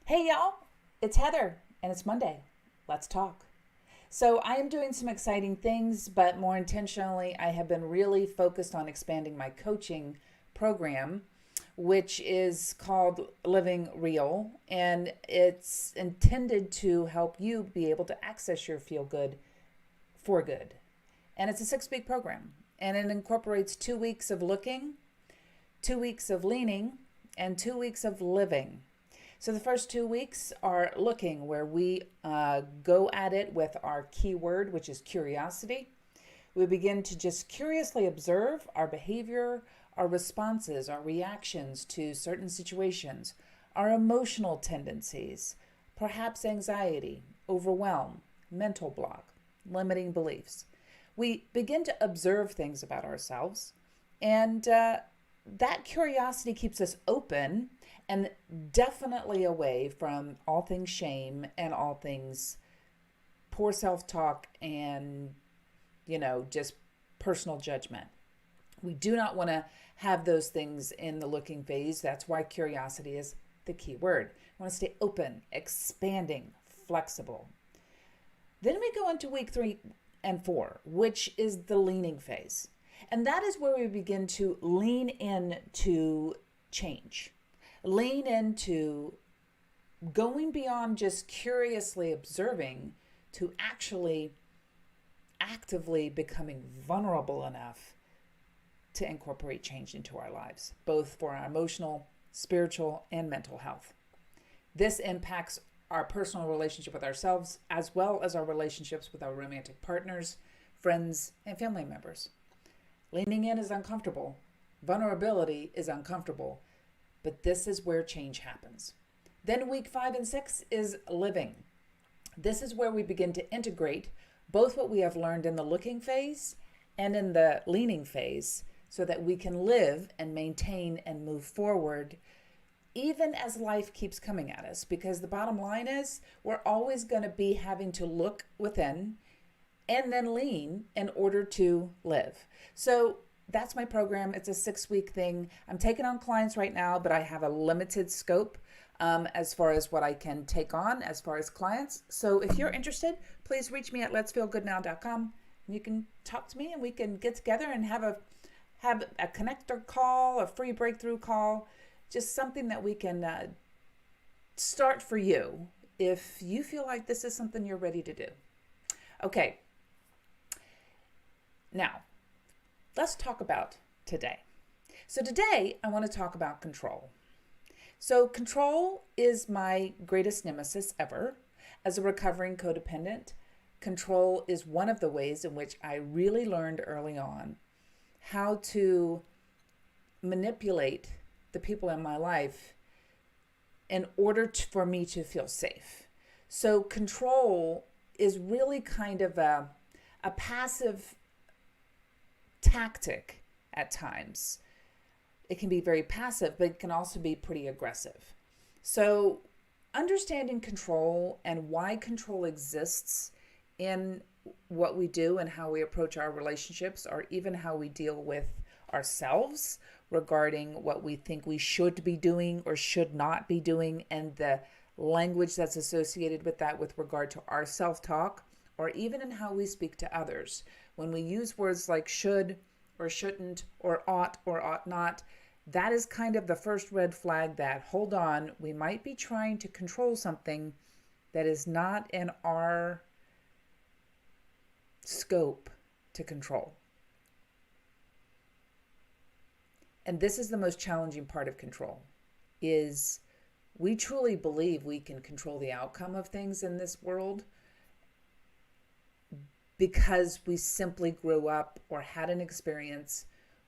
Hey y'all, it's Heather and it's Monday. Let's talk. So, I am doing some exciting things, but more intentionally, I have been really focused on expanding my coaching program, which is called Living Real, and it's intended to help you be able to access your feel good for good. And it's a 6 week program, and it incorporates 2 weeks of looking, 2 weeks of leaning, and 2 weeks of living. So the first 2 weeks are looking, where we go at it with our keyword, which is curiosity. We begin to just curiously observe our behavior, our responses, our reactions to certain situations, our emotional tendencies, perhaps anxiety, overwhelm, mental block, limiting beliefs. We begin to observe things about ourselves, and that curiosity keeps us open and definitely away from all things shame and all things poor self-talk and, just personal judgment. We do not want to have those things in the looking phase. That's why curiosity is the key word. We want to stay open, expanding, flexible. Then we go into week 3 and 4, which is the leaning phase. And that is where we begin to lean into change, lean into going beyond just curiously observing to actually actively becoming vulnerable enough to incorporate change into our lives, both for our emotional, spiritual, and mental health. This impacts our personal relationship with ourselves, as well as our relationships with our romantic partners, friends, and family members. Leaning in is uncomfortable. Vulnerability is uncomfortable. But this is where change happens. Then week 5 and 6 is living. This is where we begin to integrate both what we have learned in the looking phase and in the leaning phase, so that we can live and maintain and move forward even as life keeps coming at us. Because the bottom line is, we're always going to be having to look within and then lean in order to live. So that's my program. It's a 6 week thing. I'm taking on clients right now, but I have a limited scope as far as what I can take on as far as clients. So if you're interested, please reach me at letsfeelgoodnow.com. You can talk to me and we can get together and have a connector call, a free breakthrough call, just something that we can start for you if you feel like this is something you're ready to do. Okay. Now, let's talk about today. So today, I want to talk about control. So control is my greatest nemesis ever. As a recovering codependent, control is one of the ways in which I really learned early on how to manipulate the people in my life in order for me to feel safe. So control is really kind of a passive tactic at times. It can be very passive, but it can also be pretty aggressive. So understanding control and why control exists in what we do and how we approach our relationships, or even how we deal with ourselves regarding what we think we should be doing or should not be doing, and the language that's associated with that with regard to our self-talk, or even in how we speak to others. When we use words like should or shouldn't or ought not, that is kind of the first red flag that, hold on, we might be trying to control something that is not in our scope to control. And this is the most challenging part of control, is we truly believe we can control the outcome of things in this world because we simply grew up or had an experience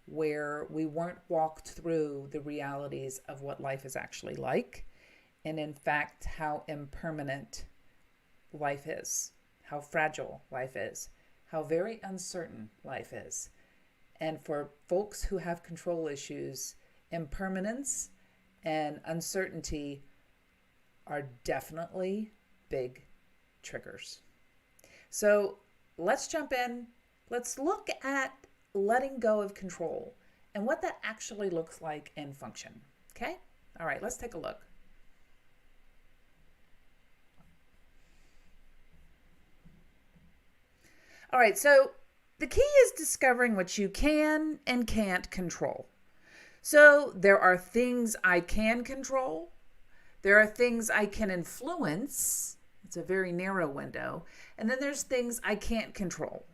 where we weren't walked through the realities of what life is actually like, and in fact, how impermanent life is, how fragile life is, how very uncertain life is. And for folks who have control issues, impermanence and uncertainty are definitely big triggers. So let's jump in. Let's look at letting go of control and what that actually looks like in function. Okay? All right, let's take a look. All right, so the key is discovering what you can and can't control. So there are things I can control. There are things I can influence. It's a very narrow window. And then there's things I can't control.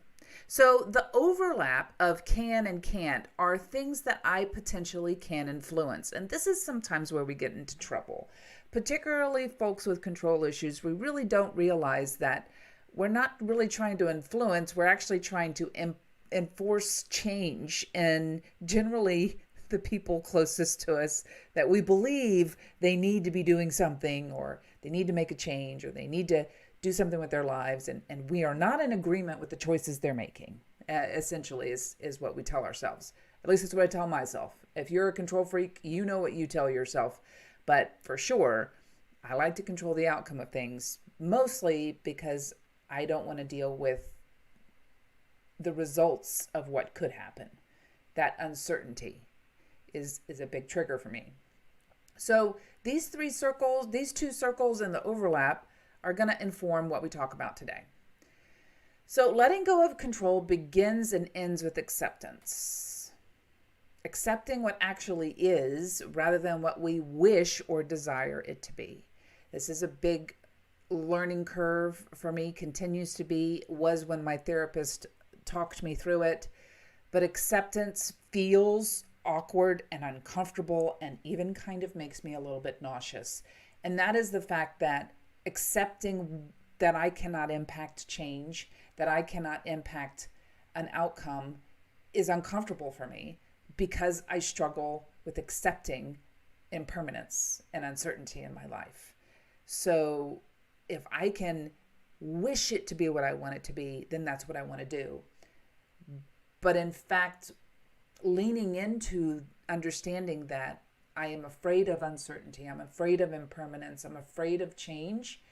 So the overlap of can and can't are things that I potentially can influence. And this is sometimes where we get into trouble. Particularly folks with control issues, we really don't realize that we're not really trying to influence, we're actually trying to enforce change. And generally, the people closest to us that we believe they need to be doing something, or they need to make a change, or they need to do something with their lives, and we are not in agreement with the choices they're making, essentially is what we tell ourselves. At least it's what I tell myself. If you're a control freak, you know what you tell yourself. But for sure, I like to control the outcome of things, mostly because I don't want to deal with the results of what could happen. That uncertainty is a big trigger for me. So these two circles and the overlap are going to inform what we talk about today. So letting go of control begins and ends with acceptance. Accepting what actually is rather than what we wish or desire it to be. This is a big learning curve for me, continues to be, was when my therapist talked me through it. But acceptance feels awkward and uncomfortable and even kind of makes me a little bit nauseous. And that is the fact that accepting that I cannot impact change, that I cannot impact an outcome is uncomfortable for me because I struggle with accepting impermanence and uncertainty in my life. So if I can wish it to be what I want it to be, then that's what I want to do. But in fact, leaning into understanding that I am afraid of uncertainty, I'm afraid of impermanence, I'm afraid of change,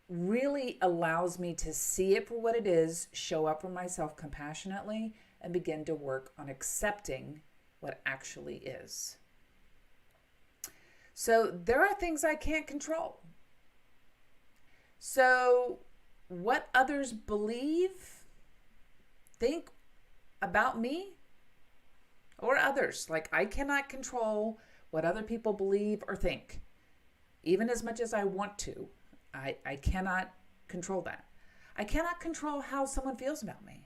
really allows me to see it for what it is, show up for myself compassionately, and begin to work on accepting what actually is. So there are things I can't control. So what others believe, think about me, or others. Like, I cannot control what other people believe or think, even as much as I want to. I cannot control that. I cannot control how someone feels about me.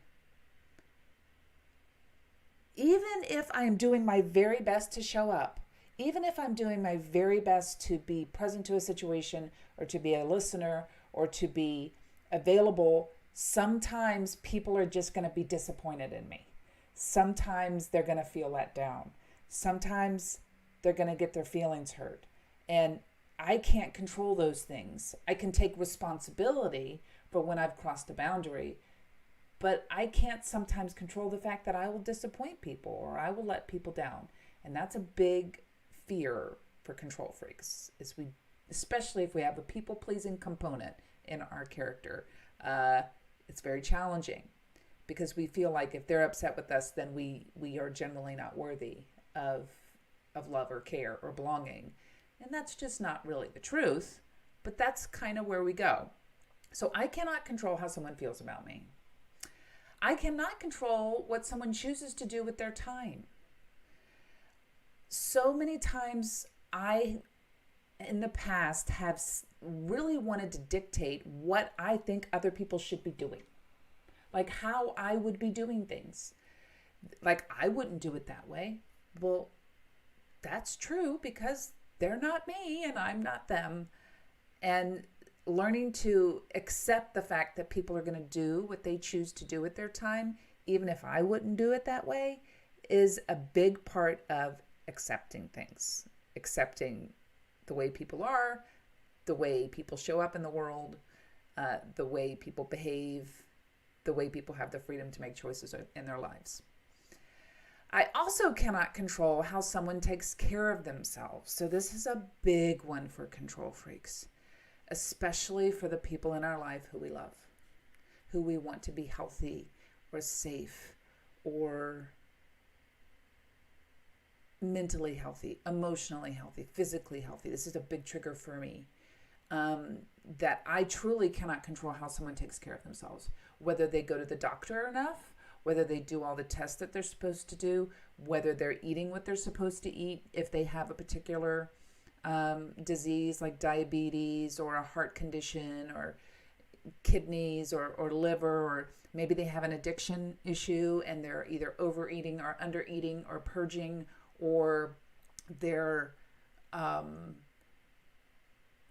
Even if I'm doing my very best to show up, even if I'm doing my very best to be present to a situation, or to be a listener, or to be available, sometimes people are just going to be disappointed in me. Sometimes they're going to feel let down. Sometimes they're going to get their feelings hurt. And I can't control those things. I can take responsibility for when I've crossed a boundary, but I can't sometimes control the fact that I will disappoint people or I will let people down. And that's a big fear for control freaks, especially if we have a people-pleasing component in our character. It's very challenging, because we feel like if they're upset with us, then we are generally not worthy of love or care or belonging. And that's just not really the truth, but that's kind of where we go. So I cannot control how someone feels about me. I cannot control what someone chooses to do with their time. So many times I, in the past, have really wanted to dictate what I think other people should be doing. Like how I would be doing things. Like I wouldn't do it that way. Well, that's true because they're not me and I'm not them. And learning to accept the fact that people are going to do what they choose to do with their time, even if I wouldn't do it that way, is a big part of accepting things. Accepting the way people are, the way people show up in the world, the way people behave, the way people have the freedom to make choices in their lives. I also cannot control how someone takes care of themselves. So this is a big one for control freaks, especially for the people in our life who we love, who we want to be healthy or safe or mentally healthy, emotionally healthy, physically healthy. This is a big trigger for me, that I truly cannot control how someone takes care of themselves. whether they go to the doctor enough, whether they do all the tests that they're supposed to do, whether they're eating what they're supposed to eat, if they have a particular disease like diabetes or a heart condition or kidneys or liver, or maybe they have an addiction issue and they're either overeating or undereating or purging, or they're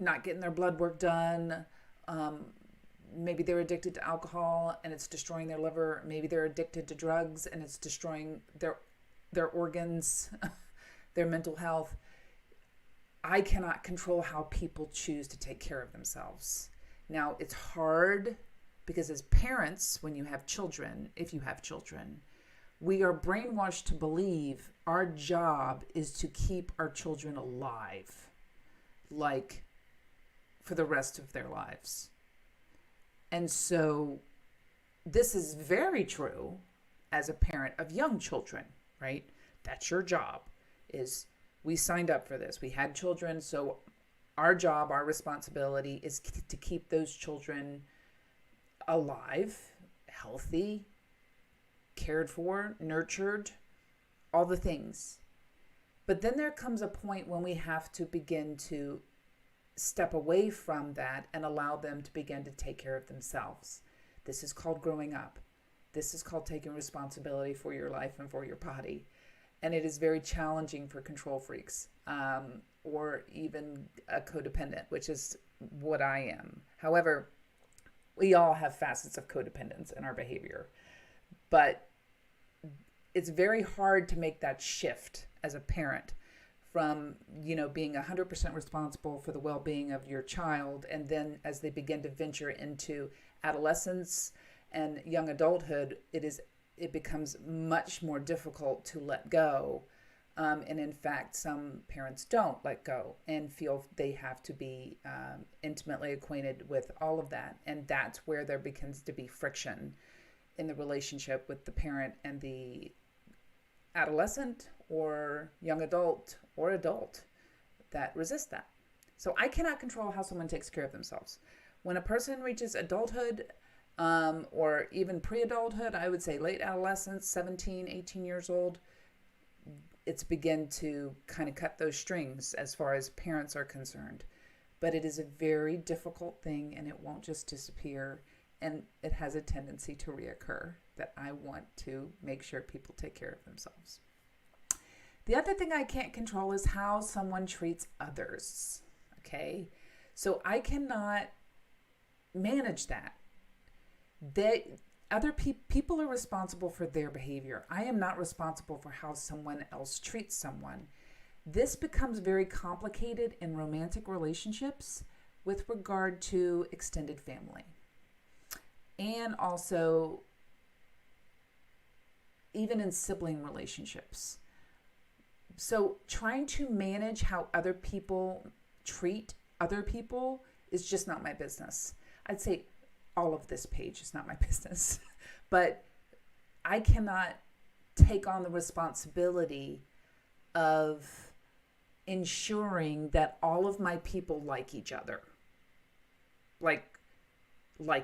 not getting their blood work done. Maybe they're addicted to alcohol and it's destroying their liver. Maybe they're addicted to drugs and it's destroying their organs, their mental health. I cannot control how people choose to take care of themselves. Now, it's hard because as parents, when you have children, if you have children, we are brainwashed to believe our job is to keep our children alive, like for the rest of their lives. And so this is very true as a parent of young children, right? That's your job. Is we signed up for this. We had children, so our job, our responsibility is to keep those children alive, healthy, cared for, nurtured, all the things. But then there comes a point when we have to begin to step away from that and allow them to begin to take care of themselves. This is called growing up. This is called taking responsibility for your life and for your body. And it is very challenging for control freaks, or even a codependent, which is what I am. However, we all have facets of codependence in our behavior. But it's very hard to make that shift as a parent from, being 100% responsible for the well-being of your child. And then as they begin to venture into adolescence and young adulthood, it becomes much more difficult to let go. And in fact, some parents don't let go and feel they have to be intimately acquainted with all of that. And that's where there begins to be friction in the relationship with the parent and the adolescent or young adult or adult that resist that. So I cannot control how someone takes care of themselves. When a person reaches adulthood, or even pre-adulthood, I would say late adolescence, 17, 18 years old, it's begin to kind of cut those strings as far as parents are concerned. But it is a very difficult thing and it won't just disappear. And it has a tendency to reoccur that I want to make sure people take care of themselves. The other thing I can't control is how someone treats others. Okay? So I cannot manage that. People are responsible for their behavior. I am not responsible for how someone else treats someone. This becomes very complicated in romantic relationships with regard to extended family. And also even in sibling relationships. So trying to manage how other people treat other people is just not my business. I'd say all of this page is not my business, but I cannot take on the responsibility of ensuring that all of my people like each other, like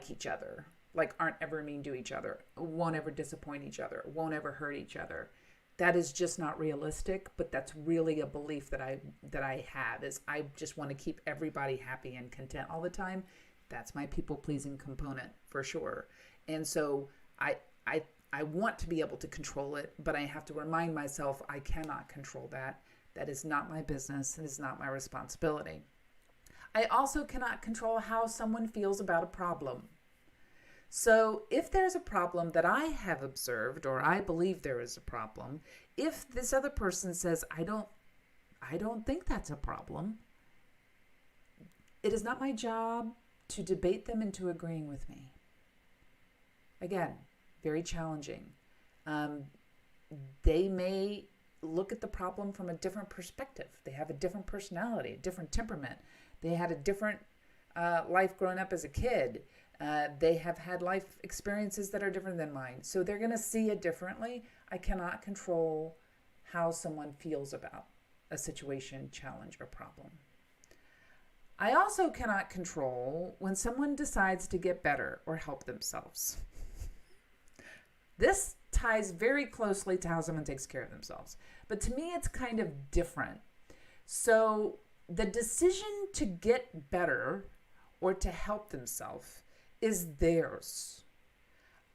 each other, like aren't ever mean to each other, won't ever disappoint each other, won't ever hurt each other. That is just not realistic, but that's really a belief that I have, is I just want to keep everybody happy and content all the time. That's my people-pleasing component for sure. And so I want to be able to control it, but I have to remind myself I cannot control that. That is not my business. It is not my responsibility. I also cannot control how someone feels about a problem. So if there's a problem that I have observed, or I believe there is a problem, if this other person says, I don't think that's a problem, it is not my job to debate them into agreeing with me. Again, very challenging. They may look at the problem from a different perspective. They have a different personality, a different temperament. They had a different life growing up as a kid. They have had life experiences that are different than mine. So they're going to see it differently. I cannot control how someone feels about a situation, challenge, or problem. I also cannot control when someone decides to get better or help themselves. This ties very closely to how someone takes care of themselves. But to me, it's kind of different. So the decision to get better or to help themselves is theirs.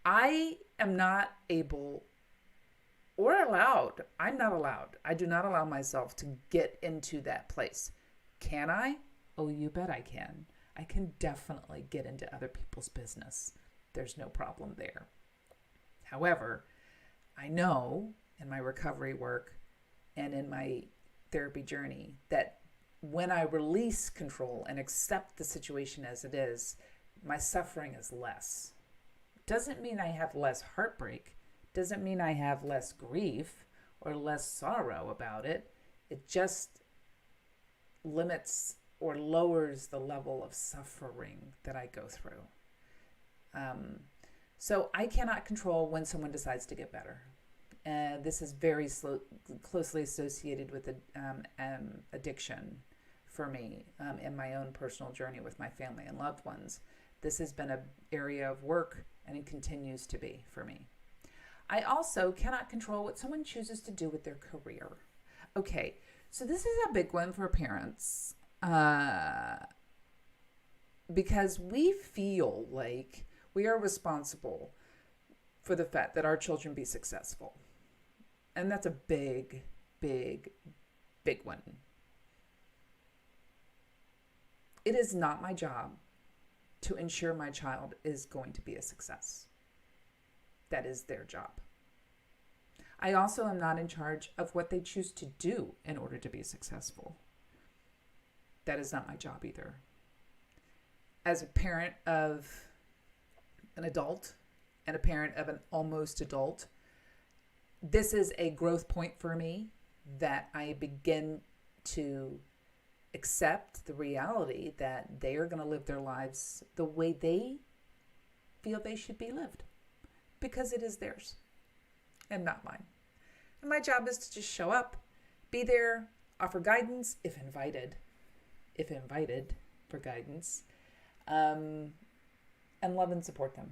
I am not able or allowed. I'm not allowed. I do not allow myself to get into that place. Can I? Oh, you bet I can. I can definitely get into other people's business. There's no problem there. However, I know in my recovery work and in my therapy journey that when I release control and accept the situation as it is, my suffering is less. Doesn't mean I have less heartbreak. Doesn't mean I have less grief or less sorrow about it. It just limits or lowers the level of suffering that I go through. So I cannot control when someone decides to get better. This is very closely associated with addiction for me in my own personal journey with my family and loved ones. This has been an area of work, and it continues to be for me. I also cannot control what someone chooses to do with their career. Okay, so this is a big one for parents because we feel like we are responsible for the fact that our children be successful. And that's a big, big, big one. It is not my job to ensure my child is going to be a success. That is their job. I also am not in charge of what they choose to do in order to be successful. That is not my job either. As a parent of an adult and a parent of an almost adult, this is a growth point for me that I begin to accept the reality that they are going to live their lives the way they feel they should be lived, because it is theirs and not mine. And my job is to just show up, be there, offer guidance if invited for guidance, and love and support them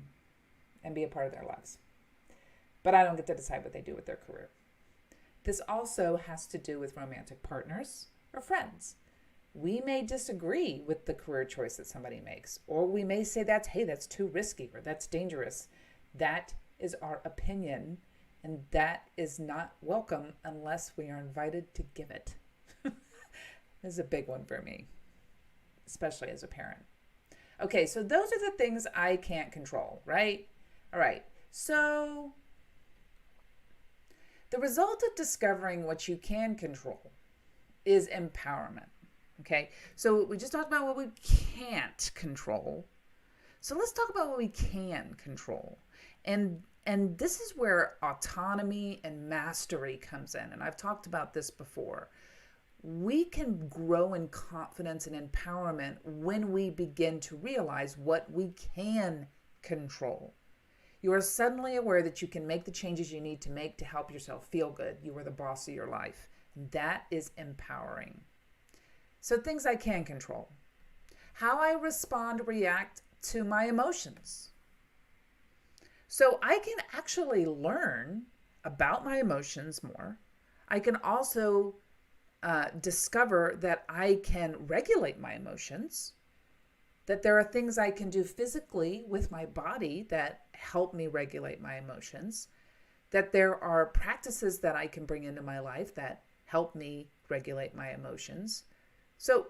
and be a part of their lives. But I don't get to decide what they do with their career. This also has to do with romantic partners or friends. We may disagree with the career choice that somebody makes, or we may say that's too risky or that's dangerous. That is our opinion, and that is not welcome unless we are invited to give it. This is a big one for me, especially as a parent. Okay, so those are the things I can't control, right? All right, so the result of discovering what you can control is empowerment. Okay, so we just talked about what we can't control. So let's talk about what we can control. And this is where autonomy and mastery comes in. And I've talked about this before. We can grow in confidence and empowerment when we begin to realize what we can control. You are suddenly aware that you can make the changes you need to make to help yourself feel good. You are the boss of your life. That is empowering. So things I can control. How I respond, react to my emotions. So I can actually learn about my emotions more. I can also discover that I can regulate my emotions, that there are things I can do physically with my body that help me regulate my emotions, that there are practices that I can bring into my life that help me regulate my emotions. So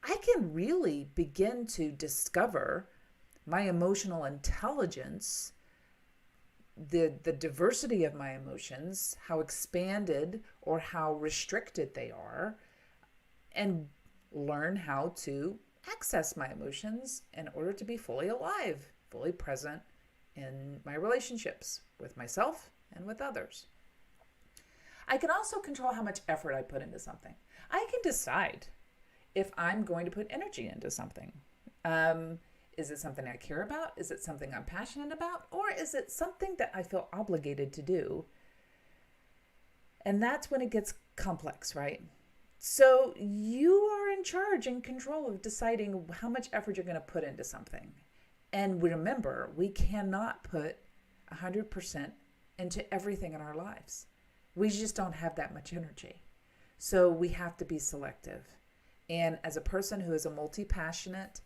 I can really begin to discover my emotional intelligence, the diversity of my emotions, how expanded or how restricted they are, and learn how to access my emotions in order to be fully alive, fully present in my relationships with myself and with others. I can also control how much effort I put into something. I can decide if I'm going to put energy into something. Is it something I care about? Is it something I'm passionate about? Or is it something that I feel obligated to do? And that's when it gets complex, right? So you are in charge and control of deciding how much effort you're going to put into something. And remember, we cannot put 100% into everything in our lives. We just don't have that much energy. So we have to be selective. And as a person who is a multi-passionate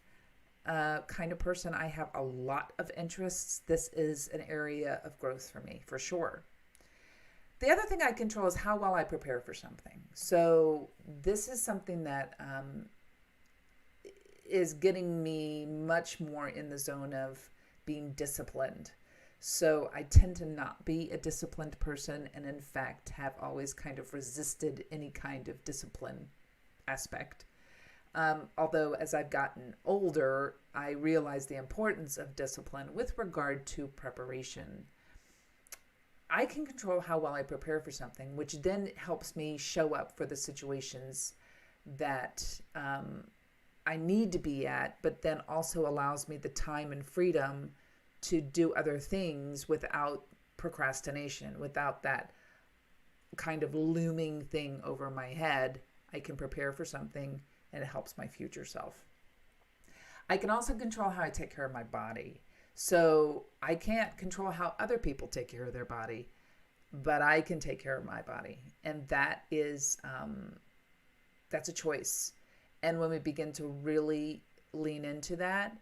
kind of person, I have a lot of interests. This is an area of growth for me, for sure. The other thing I control is how well I prepare for something. So this is something that is getting me much more in the zone of being disciplined. So I tend to not be a disciplined person, and in fact have always kind of resisted any kind of discipline aspect. Although as I've gotten older, I realize the importance of discipline with regard to preparation. I can control how well I prepare for something, which then helps me show up for the situations that I need to be at, but then also allows me the time and freedom to do other things without procrastination, without that kind of looming thing over my head. I can prepare for something and it helps my future self. I can also control how I take care of my body. So I can't control how other people take care of their body, but I can take care of my body. And that is, that's a choice. And when we begin to really lean into that,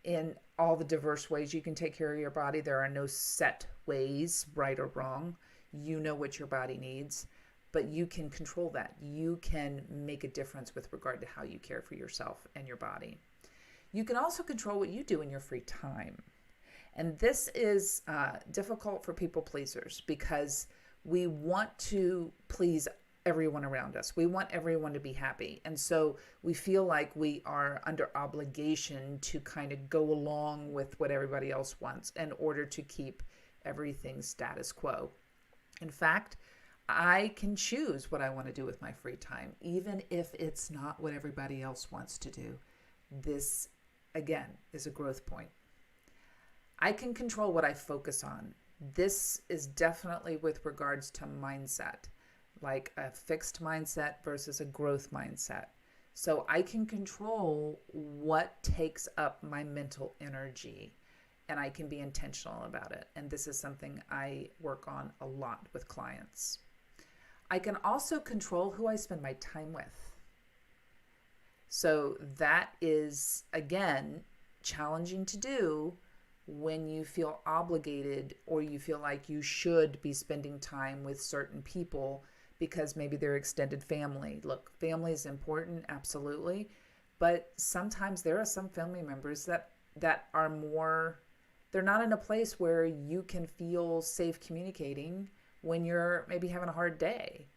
in all the diverse ways you can take care of your body, there are no set ways, right or wrong. You know what your body needs, but you can control that. You can make a difference with regard to how you care for yourself and your body. You can also control what you do in your free time. And this is difficult for people pleasers because we want to please everyone around us. We want everyone to be happy. And so we feel like we are under obligation to kind of go along with what everybody else wants in order to keep everything status quo. In fact, I can choose what I want to do with my free time, even if it's not what everybody else wants to do. This, again, is a growth point. I can control what I focus on. This is definitely with regards to mindset, like a fixed mindset versus a growth mindset. So I can control what takes up my mental energy, and I can be intentional about it. And this is something I work on a lot with clients. I can also control who I spend my time with. So that is, again, challenging to do when you feel obligated or you feel like you should be spending time with certain people because maybe they're extended family. Look, family is important, absolutely. But sometimes there are some family members that are more, they're not in a place where you can feel safe communicating when you're maybe having a hard day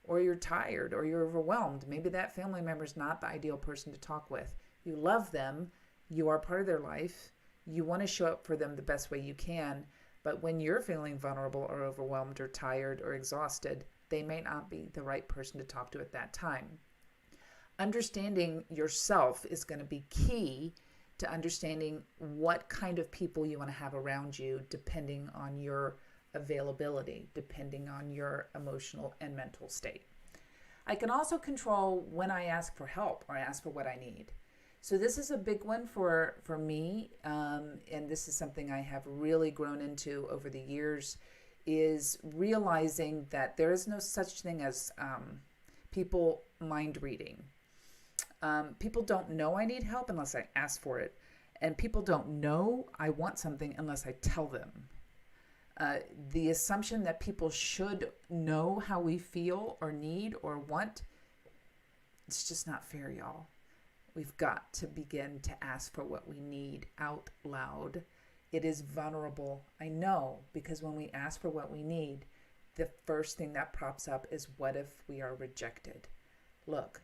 or you're tired or you're overwhelmed. Maybe that family member is not the ideal person to talk with. You love them. You are part of their life. You want to show up for them the best way you can. But when you're feeling vulnerable or overwhelmed or tired or exhausted, they may not be the right person to talk to at that time. Understanding yourself is going to be key to understanding what kind of people you want to have around you, depending on your availability, depending on your emotional and mental state. I can also control when I ask for help or ask for what I need. So this is a big one for me, and this is something I have really grown into over the years, is realizing that there is no such thing as people mind reading. People don't know I need help unless I ask for it, and people don't know I want something unless I tell them. The assumption that people should know how we feel or need or want, it's just not fair, y'all. We've got to begin to ask for what we need out loud. It is vulnerable, I know, because when we ask for what we need, the first thing that pops up is, what if we are rejected? Look,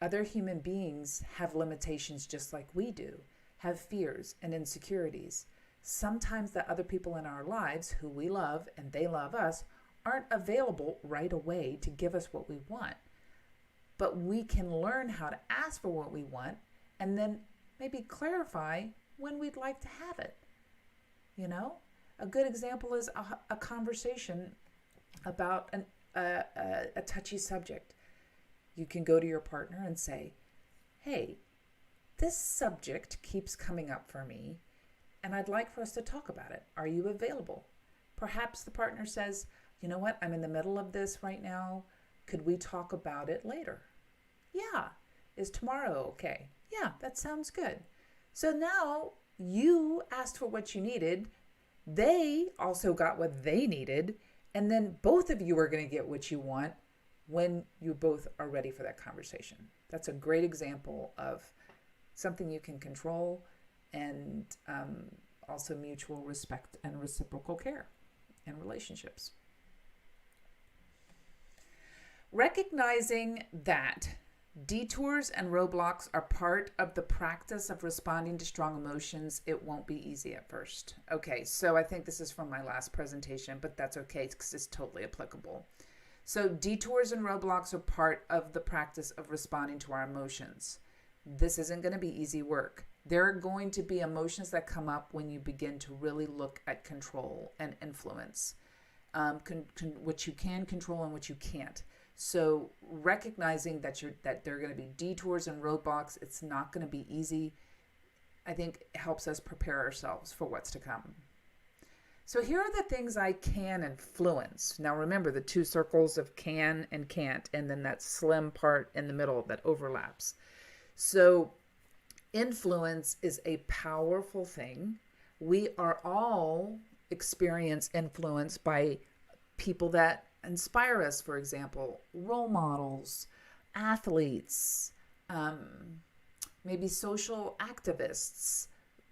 other human beings have limitations just like we do, have fears and insecurities. Sometimes the other people in our lives who we love and they love us aren't available right away to give us what we want. But we can learn how to ask for what we want and then maybe clarify when we'd like to have it. You know, a good example is a conversation about a touchy subject. You can go to your partner and say, hey, this subject keeps coming up for me, and I'd like for us to talk about it. Are you available? Perhaps the partner says, you know what, I'm in the middle of this right now. Could we talk about it later? Yeah. Is tomorrow okay? Yeah, that sounds good. So now you asked for what you needed. They also got what they needed. And then both of you are going to get what you want when you both are ready for that conversation. That's a great example of something you can control, and also mutual respect and reciprocal care in relationships. Recognizing that detours and roadblocks are part of the practice of responding to strong emotions, it won't be easy at first. Okay, so I think this is from my last presentation, but that's okay because it's totally applicable. So detours and roadblocks are part of the practice of responding to our emotions. This isn't going to be easy work. There are going to be emotions that come up when you begin to really look at control and influence, what you can control and what you can't. So recognizing that there are going to be detours and roadblocks, it's not going to be easy, I think helps us prepare ourselves for what's to come. So here are the things I can influence. Now remember the two circles of can and can't, and then that slim part in the middle that overlaps. So influence is a powerful thing. We are all experience influence by people that inspire us, for example, role models, athletes, maybe social activists,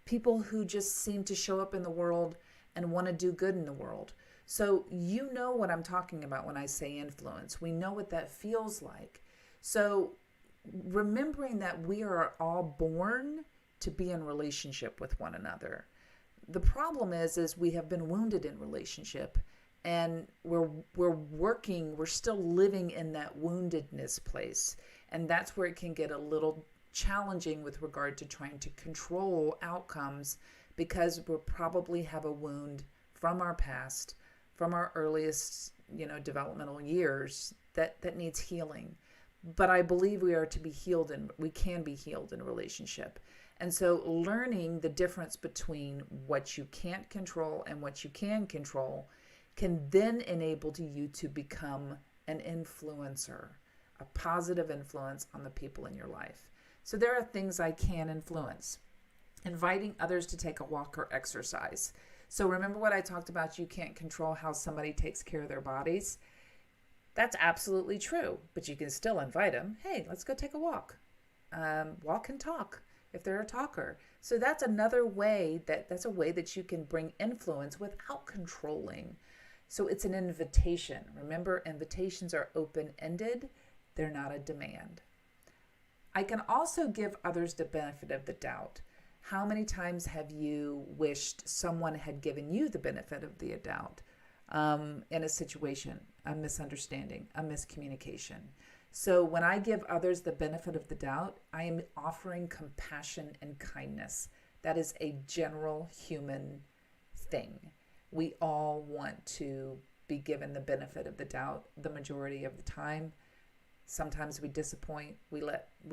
people who just seem to show up in the world and want to do good in the world. So you know what I'm talking about when I say influence. We know what that feels like. So remembering that we are all born to be in relationship with one another. The problem is we have been wounded in relationship, and we're still living in that woundedness place. And that's where it can get a little challenging with regard to trying to control outcomes, because we probably have a wound from our past, from our earliest, developmental years that needs healing. But I believe we are to be healed, and we can be healed in a relationship. And so learning the difference between what you can't control and what you can control can then enable you to become an influencer, a positive influence on the people in your life. So there are things I can influence. Inviting others to take a walk or exercise. So remember what I talked about, you can't control how somebody takes care of their bodies. That's absolutely true, but you can still invite them. Hey, let's go take a walk. Walk and talk if they're a talker. So that's another way that's a way that you can bring influence without controlling. So it's an invitation. Remember, invitations are open-ended. They're not a demand. I can also give others the benefit of the doubt. How many times have you wished someone had given you the benefit of the doubt in a situation, a misunderstanding, a miscommunication? So when I give others the benefit of the doubt, I am offering compassion and kindness. That is a general human thing. We all want to be given the benefit of the doubt the majority of the time. Sometimes we disappoint. We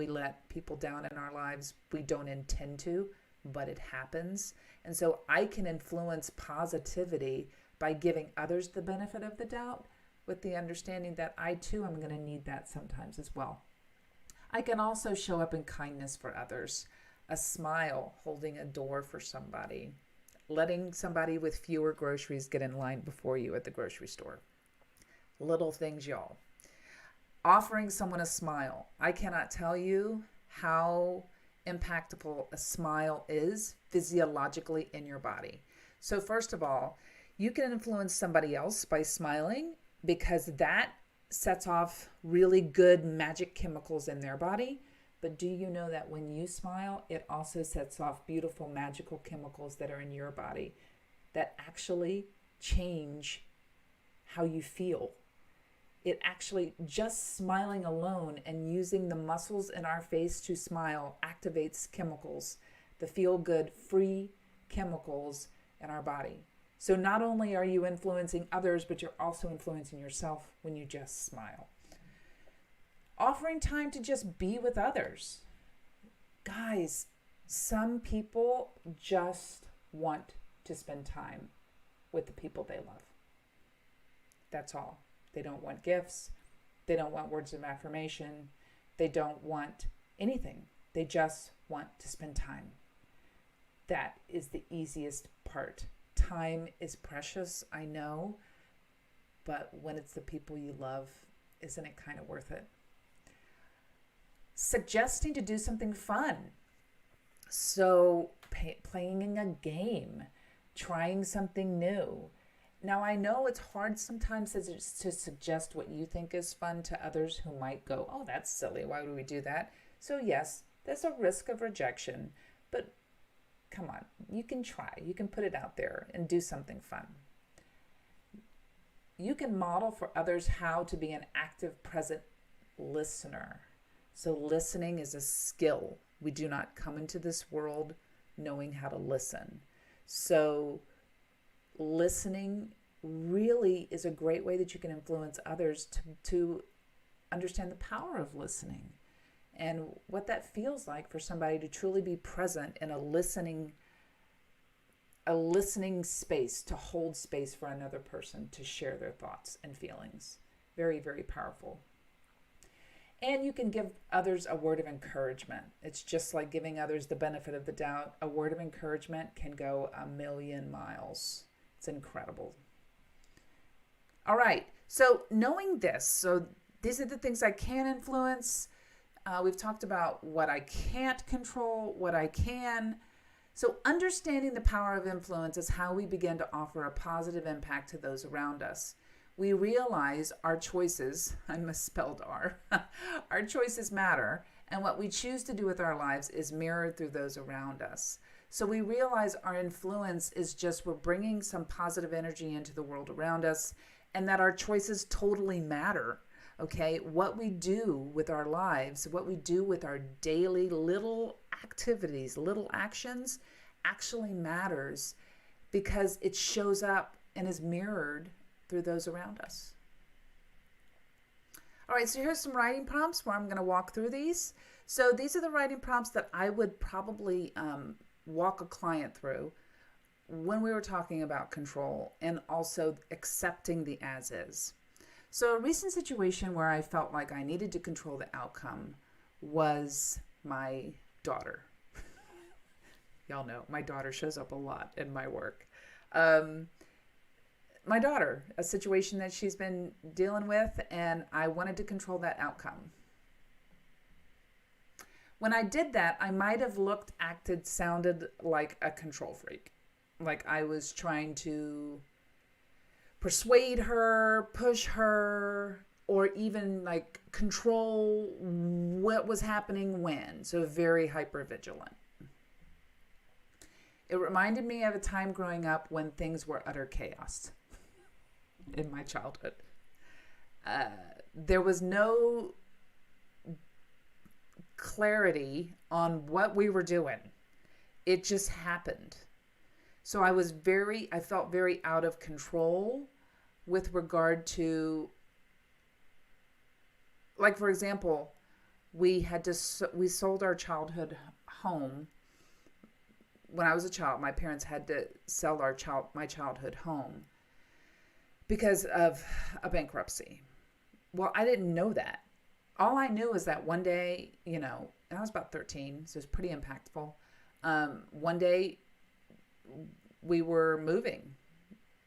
let people down in our lives. We don't intend to, but it happens. And so I can influence positivity by giving others the benefit of the doubt, with the understanding that I too am going to need that sometimes as well. I can also show up in kindness for others. A smile, holding a door for somebody, letting somebody with fewer groceries get in line before you at the grocery store. Little things, y'all. Offering someone a smile. I cannot tell you how impactful a smile is physiologically in your body. So first of all, you can influence somebody else by smiling, because that sets off really good magic chemicals in their body. But do you know that when you smile, it also sets off beautiful magical chemicals that are in your body that actually change how you feel? It actually, just smiling alone and using the muscles in our face to smile activates chemicals, the feel-good, free chemicals in our body. So not only are you influencing others, but you're also influencing yourself when you just smile. Offering time to just be with others. Guys, some people just want to spend time with the people they love. That's all. They don't want gifts. They don't want words of affirmation. They don't want anything. They just want to spend time. That is the easiest part. Time is precious, I know, but when it's the people you love, isn't it kind of worth it? Suggesting to do something fun. So playing a game, trying something new. Now, I know it's hard sometimes to suggest what you think is fun to others who might go, oh, that's silly. Why would we do that? So yes, there's a risk of rejection, but come on, you can try. You can put it out there and do something fun. You can model for others how to be an active, present listener. So listening is a skill. We do not come into this world knowing how to listen. So listening really is a great way that you can influence others to understand the power of listening and what that feels like for somebody to truly be present in a listening space, to hold space for another person to share their thoughts and feelings. Very, very powerful. And you can give others a word of encouragement. It's just like giving others the benefit of the doubt. A word of encouragement can go a million miles. It's incredible. All right. So knowing this, so these are the things I can influence. We've talked about what I can't control, what I can. So understanding the power of influence is how we begin to offer a positive impact to those around us. We realize our choices, I misspelled R, our choices matter, and what we choose to do with our lives is mirrored through those around us. So we realize our influence is just we're bringing some positive energy into the world around us, and that our choices totally matter. Okay, what we do with our lives, what we do with our daily little activities, little actions actually matters because it shows up and is mirrored through those around us. All right, so here's some writing prompts where I'm going to walk through these. So these are the writing prompts that I would probably walk a client through when we were talking about control and also accepting the as is. So a recent situation where I felt like I needed to control the outcome was my daughter. Y'all know my daughter shows up a lot in my work. My daughter, a situation that she's been dealing with, and I wanted to control that outcome. When I did that, I might have looked, acted, sounded like a control freak. Like I was trying to persuade her, push her, or even like control what was happening when. So very hypervigilant. It reminded me of a time growing up when things were utter chaos in my childhood. There was no clarity on what we were doing. It just happened. So I felt very out of control with regard to, like, for example, we sold our childhood home. When I was a child, my parents had to sell my childhood home because of a bankruptcy. Well, I didn't know that. All I knew is that one day, I was about 13, so it was pretty impactful. One day we were moving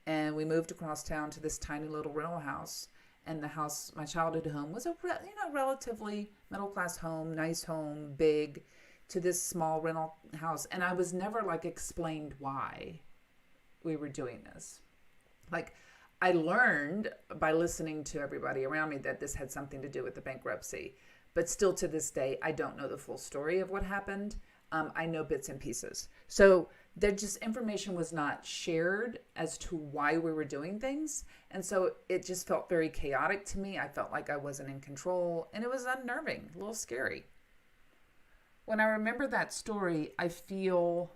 and we moved across town to this tiny little rental house. And the house, my childhood home, was a relatively middle-class home, nice home, big, to this small rental house. And I was never explained why we were doing this. I learned by listening to everybody around me that this had something to do with the bankruptcy. But still to this day, I don't know the full story of what happened. I know bits and pieces. So there just information was not shared as to why we were doing things. And so it just felt very chaotic to me. I felt like I wasn't in control, and it was unnerving, a little scary. When I remember that story, I feel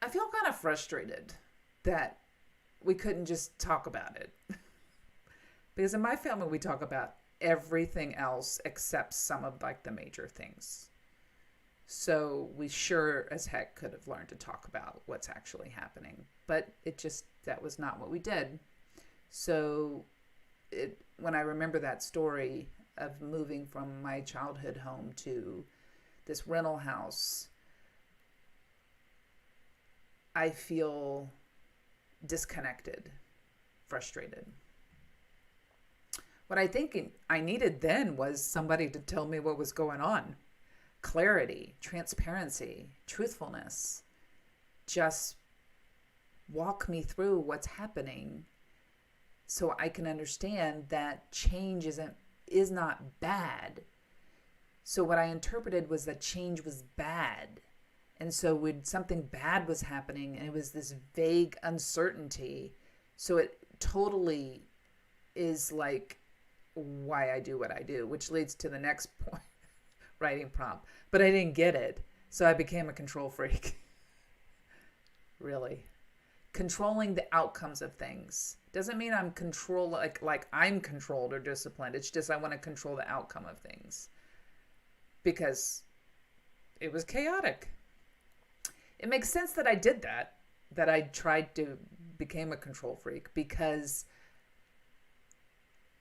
kind of frustrated that we couldn't just talk about it. Because in my family, we talk about everything else except some of like the major things. So we sure as heck could have learned to talk about what's actually happening. But that was not what we did. So when I remember that story of moving from my childhood home to this rental house, I feel disconnected, frustrated. What I think I needed then was somebody to tell me what was going on. Clarity, transparency, truthfulness. Just walk me through what's happening so I can understand that change is not bad. So what I interpreted was that change was bad. And so when something bad was happening, and it was this vague uncertainty, so it totally is like why I do what I do, which leads to the next point, writing prompt. But I didn't get it, so I became a control freak. Really. Controlling the outcomes of things doesn't mean I'm like I'm controlled or disciplined. It's just I want to control the outcome of things because it was chaotic. It makes sense that I did that I became a control freak because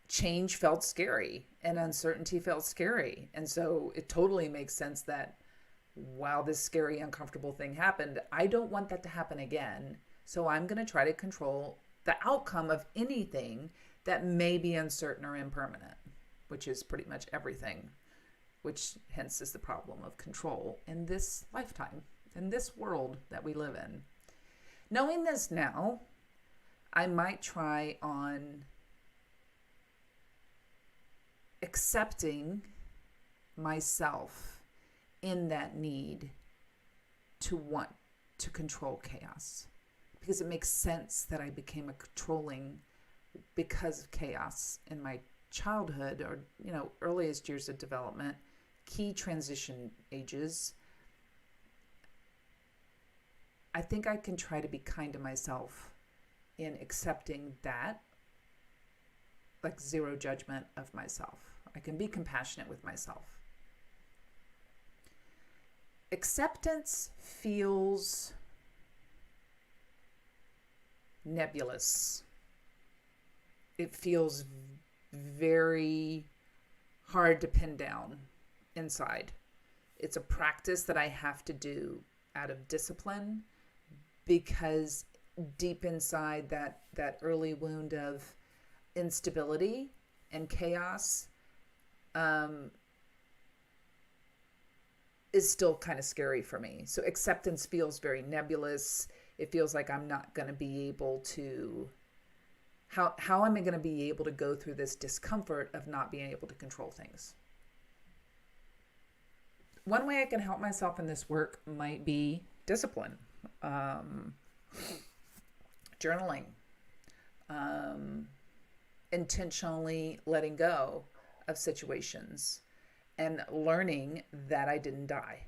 change felt scary and uncertainty felt scary. And so it totally makes sense that while this scary, uncomfortable thing happened, I don't want that to happen again. So I'm going to try to control the outcome of anything that may be uncertain or impermanent, which is pretty much everything, which hence is the problem of control in this lifetime, in this world that we live in. Knowing this now, I might try on accepting myself in that need to want to control chaos. Because it makes sense that I became a controlling because of chaos in my childhood or, earliest years of development, key transition ages. I think I can try to be kind to myself in accepting that, like zero judgment of myself. I can be compassionate with myself. Acceptance feels nebulous. It feels very hard to pin down inside. It's a practice that I have to do out of discipline because deep inside that early wound of instability and chaos is still kind of scary for me. So acceptance feels very nebulous. It feels like I'm not going to be able to, how am I going to be able to go through this discomfort of not being able to control things? One way I can help myself in this work might be discipline, journaling, intentionally letting go of situations and learning that I didn't die.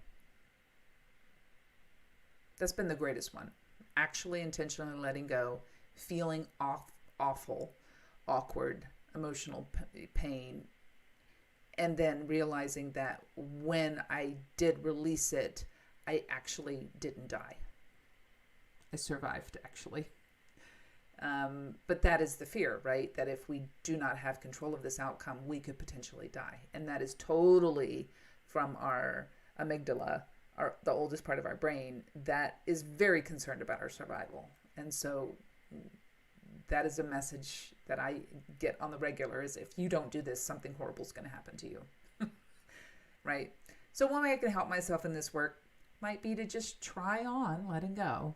That's been the greatest one. Actually intentionally letting go, feeling awful, awkward, emotional pain, and then realizing that when I did release it, I actually didn't die. I survived, actually. But that is the fear, right? That if we do not have control of this outcome, we could potentially die. And that is totally from our amygdala, the oldest part of our brain, that is very concerned about our survival. And so that is a message that I get on the regular is if you don't do this, something horrible is going to happen to you. Right? So one way I can help myself in this work might be to just try on letting go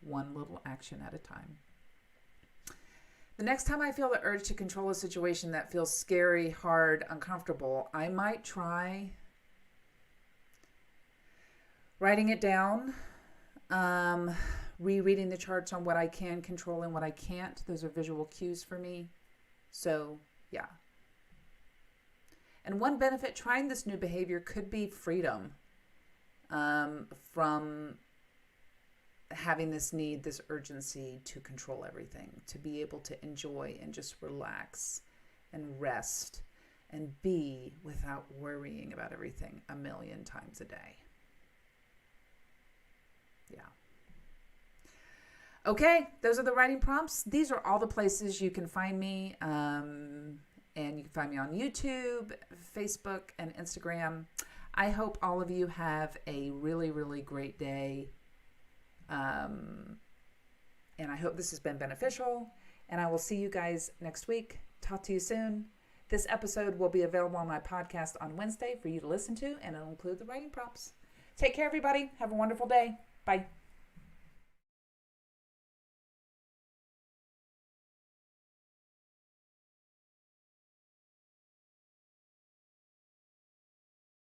one little action at a time. The next time I feel the urge to control a situation that feels scary, hard, uncomfortable, I might try writing it down, rereading the charts on what I can control and what I can't. Those are visual cues for me. So, yeah. And one benefit trying this new behavior could be freedom from having this need, this urgency to control everything, to be able to enjoy and just relax and rest and be without worrying about everything a million times a day. Yeah. Okay, those are the writing prompts. These are all the places you can find me. And you can find me on YouTube, Facebook, and Instagram. I hope all of you have a really, really great day. And I hope this has been beneficial. And I will see you guys next week. Talk to you soon. This episode will be available on my podcast on Wednesday for you to listen to, and it'll include the writing prompts. Take care, everybody. Have a wonderful day. Bye.